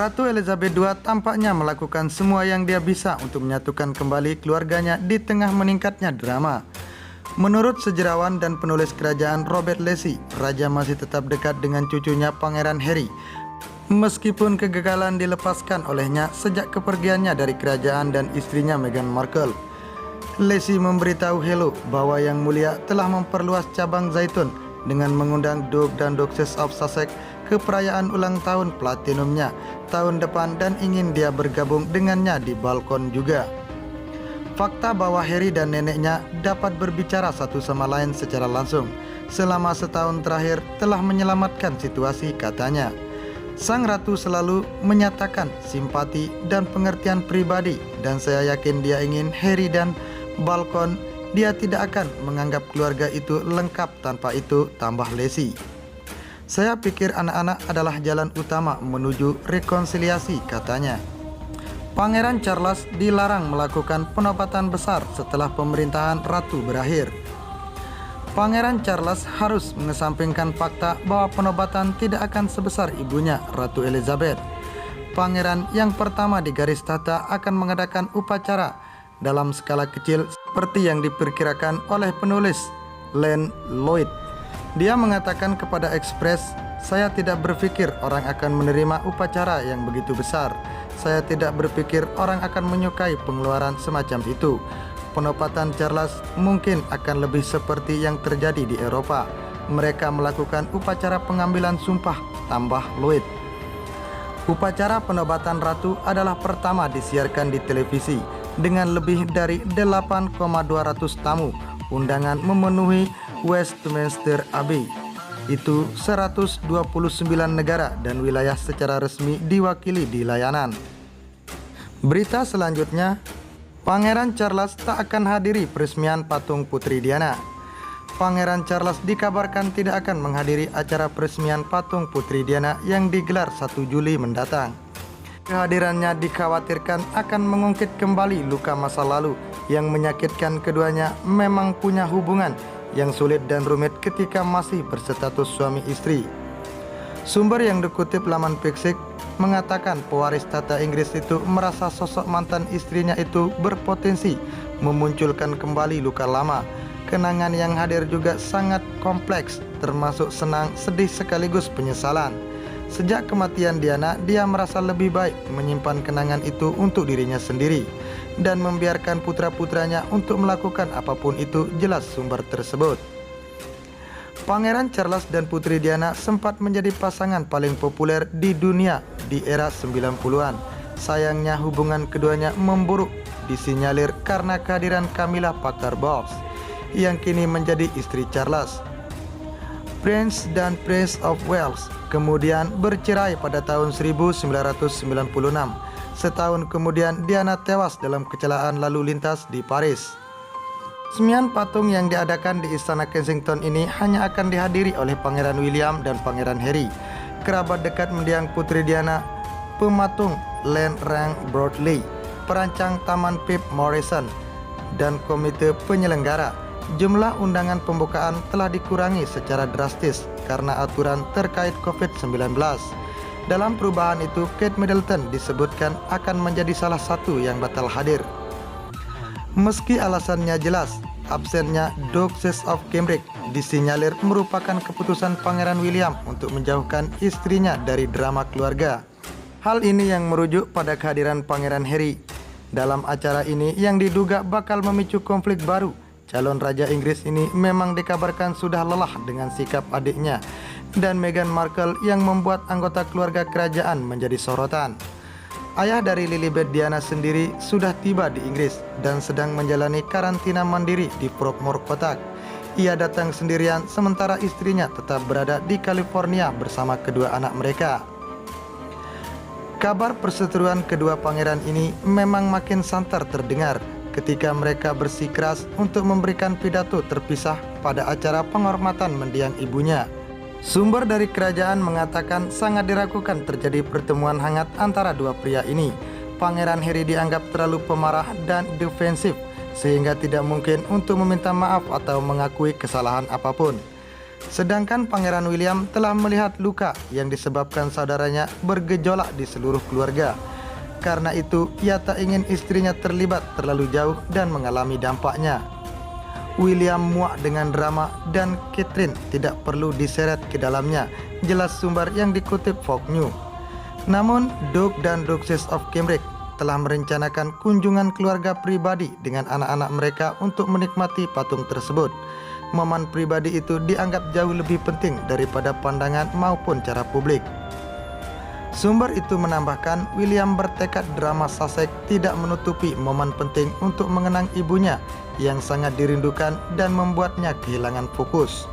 Ratu Elizabeth II tampaknya melakukan semua yang dia bisa untuk menyatukan kembali keluarganya di tengah meningkatnya drama. Menurut sejarawan dan penulis kerajaan Robert Lacy, raja masih tetap dekat dengan cucunya Pangeran Harry, meskipun kegagalan dilepaskan olehnya sejak kepergiannya dari kerajaan dan istrinya Meghan Markle. Lacy memberitahu Hello bahwa Yang Mulia telah memperluas cabang Zaitun dengan mengundang Duke dan Duchess of Sussex ke perayaan ulang tahun platinumnya tahun depan dan ingin dia bergabung dengannya di balkon juga. Fakta bahwa Harry dan neneknya dapat berbicara satu sama lain secara langsung selama setahun terakhir telah menyelamatkan situasi, katanya. Sang ratu selalu menyatakan simpati dan pengertian pribadi dan saya yakin dia ingin Harry dan balkon. Dia tidak akan menganggap keluarga itu lengkap tanpa itu, tambah Lacy. Saya pikir anak-anak adalah jalan utama menuju rekonsiliasi, katanya. Pangeran Charles dilarang melakukan penobatan besar setelah pemerintahan ratu berakhir. Pangeran Charles harus mengesampingkan fakta bahwa penobatan tidak akan sebesar ibunya, Ratu Elizabeth. Pangeran yang pertama di garis tahta akan mengadakan upacara dalam skala kecil seperti yang diperkirakan oleh penulis Len Lloyd. Dia mengatakan kepada Express, "Saya tidak berpikir orang akan menerima upacara yang begitu besar. Saya tidak berpikir orang akan menyukai pengeluaran semacam itu. Penobatan Charles mungkin akan lebih seperti yang terjadi di Eropa. Mereka melakukan upacara pengambilan sumpah," tambah Lloyd. Upacara penobatan ratu adalah pertama disiarkan di televisi dengan lebih dari 8,200 tamu. Undangan memenuhi Westminster Abbey. Itu 129 negara dan wilayah secara resmi diwakili di layanan. Berita selanjutnya, Pangeran Charles tak akan hadiri peresmian patung Putri Diana. Pangeran Charles dikabarkan tidak akan menghadiri acara peresmian patung Putri Diana yang digelar 1 Juli mendatang. Kehadirannya dikhawatirkan akan mengungkit kembali luka masa lalu yang menyakitkan keduanya. Memang punya hubungan yang sulit dan rumit ketika masih berstatus suami istri. Sumber yang dikutip laman Pixic mengatakan pewaris tata Inggris itu merasa sosok mantan istrinya itu berpotensi memunculkan kembali luka lama. Kenangan yang hadir juga sangat kompleks, termasuk senang, sedih sekaligus penyesalan. Sejak kematian Diana, dia merasa lebih baik menyimpan kenangan itu untuk dirinya sendiri dan membiarkan putra-putranya untuk melakukan apapun itu, jelas sumber tersebut. Pangeran Charles dan Putri Diana sempat menjadi pasangan paling populer di dunia di era 90-an. Sayangnya hubungan keduanya memburuk, disinyalir karena kehadiran Camilla Parker Bowles yang kini menjadi istri Charles. Prince dan Prince of Wales kemudian bercerai pada tahun 1996. Setahun kemudian Diana tewas dalam kecelakaan lalu lintas di Paris. Peresmian patung yang diadakan di Istana Kensington ini hanya akan dihadiri oleh Pangeran William dan Pangeran Harry, kerabat dekat mendiang Putri Diana, pematung Len Rang Broadley, perancang taman Pip Morrison, dan komite penyelenggara. Jumlah undangan pembukaan telah dikurangi secara drastis karena aturan terkait COVID-19. Dalam perubahan itu, Kate Middleton disebutkan akan menjadi salah satu yang batal hadir. Meski alasannya jelas, absennya Duchess of Cambridge disinyalir merupakan keputusan Pangeran William untuk menjauhkan istrinya dari drama keluarga. Hal ini yang merujuk pada kehadiran Pangeran Harry dalam acara ini yang diduga bakal memicu konflik baru. Calon Raja Inggris ini memang dikabarkan sudah lelah dengan sikap adiknya dan Meghan Markle yang membuat anggota keluarga kerajaan menjadi sorotan. Ayah dari Lilibet, Diana sendiri sudah tiba di Inggris dan sedang menjalani karantina mandiri di Frogmore Kotak. Ia datang sendirian sementara istrinya tetap berada di California bersama kedua anak mereka. Kabar perseteruan kedua pangeran ini memang makin santer terdengar ketika mereka bersikeras untuk memberikan pidato terpisah pada acara penghormatan mendiang ibunya. Sumber dari kerajaan mengatakan sangat diragukan terjadi pertemuan hangat antara dua pria ini. Pangeran Harry dianggap terlalu pemarah dan defensif sehingga tidak mungkin untuk meminta maaf atau mengakui kesalahan apapun. Sedangkan Pangeran William telah melihat luka yang disebabkan saudaranya bergejolak di seluruh keluarga. Karena itu, ia tak ingin istrinya terlibat terlalu jauh dan mengalami dampaknya. William muak dengan drama dan Catherine tidak perlu diseret ke dalamnya, jelas sumber yang dikutip Fox News. Namun, Duke dan Duchess of Cambridge telah merencanakan kunjungan keluarga pribadi dengan anak-anak mereka untuk menikmati patung tersebut. Momen pribadi itu dianggap jauh lebih penting daripada pandangan maupun cara publik. Sumber itu menambahkan, William bertekad drama Sussex tidak menutupi momen penting untuk mengenang ibunya yang sangat dirindukan dan membuatnya kehilangan fokus.